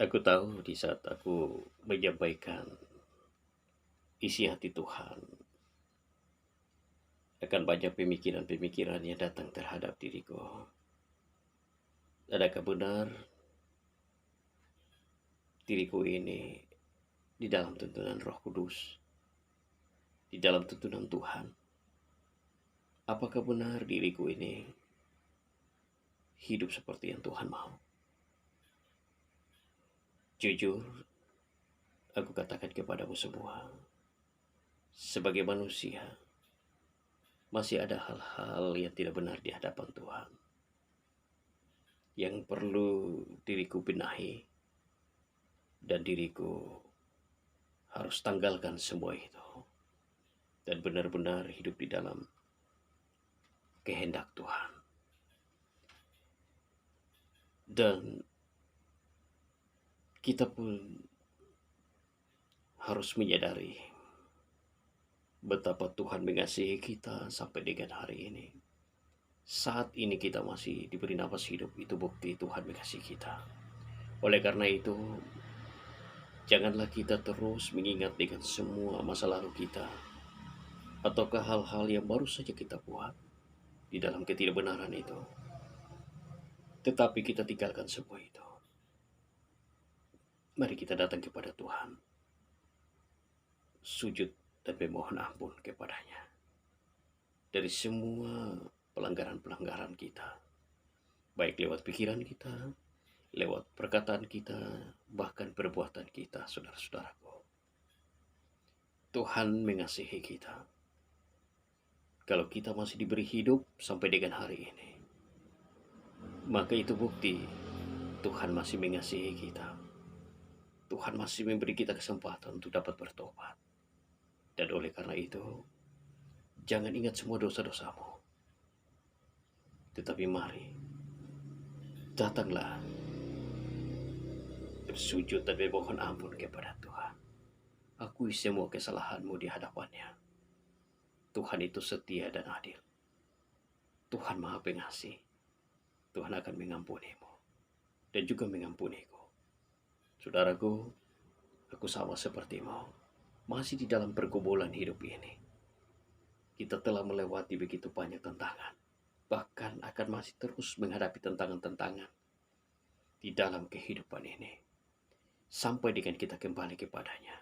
Aku tahu di saat aku menyampaikan isi hati Tuhan, akan banyak pemikiran-pemikiran yang datang terhadap diriku. Adakah benar diriku ini di dalam tuntunan Roh Kudus, di dalam tuntunan Tuhan? Apakah benar diriku ini hidup seperti yang Tuhan mau? Jujur, aku katakan kepadamu semua, sebagai manusia, masih ada hal-hal yang tidak benar di hadapan Tuhan, yang perlu diriku benahi, dan diriku harus tanggalkan semua itu dan benar-benar hidup di dalam kehendak Tuhan. Dan kita pun harus menyadari betapa Tuhan mengasihi kita sampai dengan hari ini. Saat ini kita masih diberi nafas hidup, itu bukti Tuhan mengasihi kita. Oleh karena itu, janganlah kita terus mengingat dengan semua masa lalu kita, ataukah hal-hal yang baru saja kita buat di dalam ketidakbenaran itu. Tetapi kita tinggalkan semua itu. Mari kita datang kepada Tuhan, sujud dan memohon ampun kepadanya dari semua pelanggaran-pelanggaran kita, baik lewat pikiran kita, lewat perkataan kita, bahkan perbuatan kita, saudara-saudaraku. Tuhan mengasihi kita. Kalau kita masih diberi hidup sampai dengan hari ini, maka itu bukti Tuhan masih mengasihi kita. Tuhan masih memberi kita kesempatan untuk dapat bertobat. Dan oleh karena itu, jangan ingat semua dosa-dosamu. Tetapi mari, datanglah bersujud dan memohon ampun kepada Tuhan. Akui semua kesalahanmu di hadapannya. Tuhan itu setia dan adil. Tuhan Maha Pengasih. Tuhan akan mengampunimu dan juga mengampuniku. Saudaraku, aku sama sepertimu, masih di dalam pergumulan hidup ini. Kita telah melewati begitu banyak tantangan, bahkan akan masih terus menghadapi tantangan-tantangan di dalam kehidupan ini, sampai dengan kita kembali kepadanya.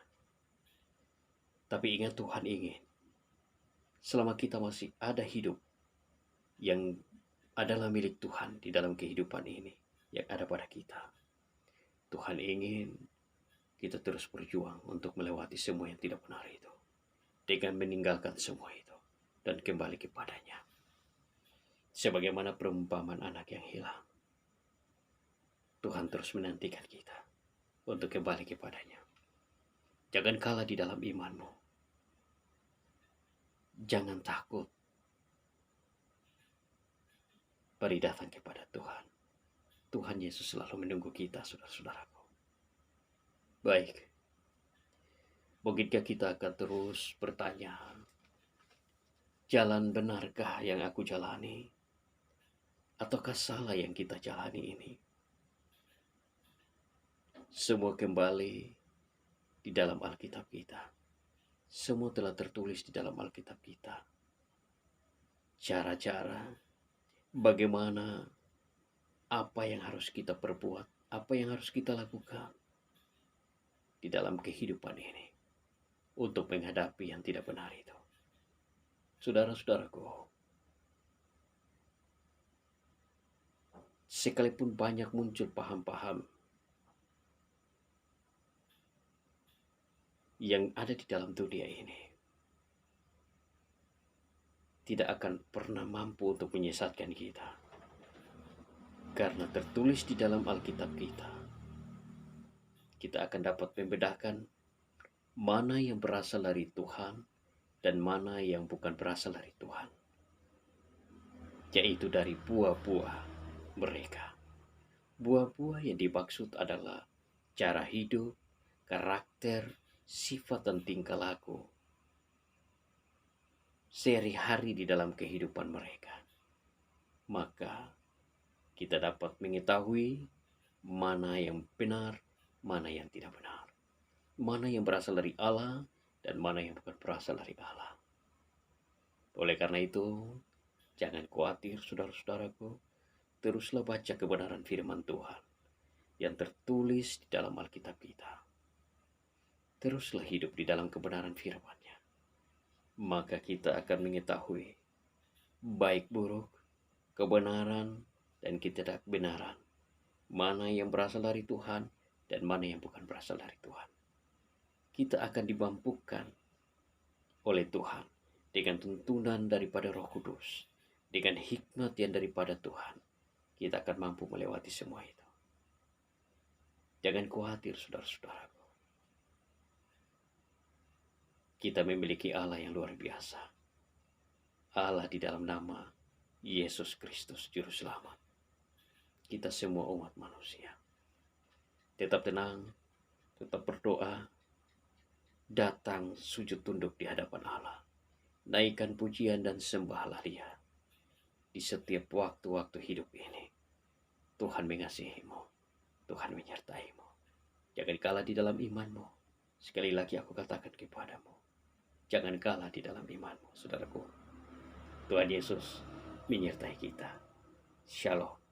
Tapi ingat, Tuhan ingin, selama kita masih ada hidup yang adalah milik Tuhan di dalam kehidupan ini, yang ada pada kita, Tuhan ingin kita terus berjuang untuk melewati semua yang tidak benar itu, dengan meninggalkan semua itu dan kembali kepadanya. Sebagaimana perumpamaan anak yang hilang, Tuhan terus menantikan kita untuk kembali kepadanya. Jangan kalah di dalam imanmu. Jangan takut. Mari datang kepada Tuhan. Tuhan Yesus selalu menunggu kita, saudara-saudaraku. Baik, mungkinkah kita akan terus bertanya, jalan benarkah yang aku jalani? Ataukah salah yang kita jalani ini? Semua kembali di dalam Alkitab kita. Semua telah tertulis di dalam Alkitab kita. Cara-cara, bagaimana, apa yang harus kita perbuat, apa yang harus kita lakukan di dalam kehidupan ini untuk menghadapi yang tidak benar itu. Saudara-saudaraku, sekalipun banyak muncul paham-paham yang ada di dalam dunia ini, tidak akan pernah mampu untuk menyesatkan kita. Karena tertulis di dalam Alkitab kita, kita akan dapat membedakan mana yang berasal dari Tuhan dan mana yang bukan berasal dari Tuhan, yaitu dari buah-buah mereka. Buah-buah yang dimaksud adalah cara hidup, karakter, sifat dan tingkah laku sehari-hari di dalam kehidupan mereka. Maka kita dapat mengetahui mana yang benar mana yang tidak benar, mana yang berasal dari Allah, dan mana yang bukan berasal dari Allah. Oleh karena itu, jangan khawatir saudara-saudaraku, teruslah baca kebenaran firman Tuhan yang tertulis di dalam Alkitab kita. Teruslah hidup di dalam kebenaran firman-Nya. Maka kita akan mengetahui baik buruk, kebenaran, dan ketidakbenaran. Mana yang berasal dari Tuhan dan mana yang bukan berasal dari Tuhan. Kita akan dimampukan oleh Tuhan dengan tuntunan daripada Roh Kudus, dengan hikmat yang daripada Tuhan. Kita akan mampu melewati semua itu. Jangan khawatir saudara-saudaraku. Kita memiliki Allah yang luar biasa. Allah di dalam nama Yesus Kristus Juru Selamat. Kita semua umat manusia. Tetap tenang, tetap berdoa, datang sujud tunduk di hadapan Allah. Naikkan pujian dan sembahlah Dia. Di setiap waktu-waktu hidup ini, Tuhan mengasihimu, Tuhan menyertaimu. Jangan kalah di dalam imanmu. Sekali lagi aku katakan kepadamu, jangan kalah di dalam imanmu, saudaraku. Tuhan Yesus menyertai kita. Shalom.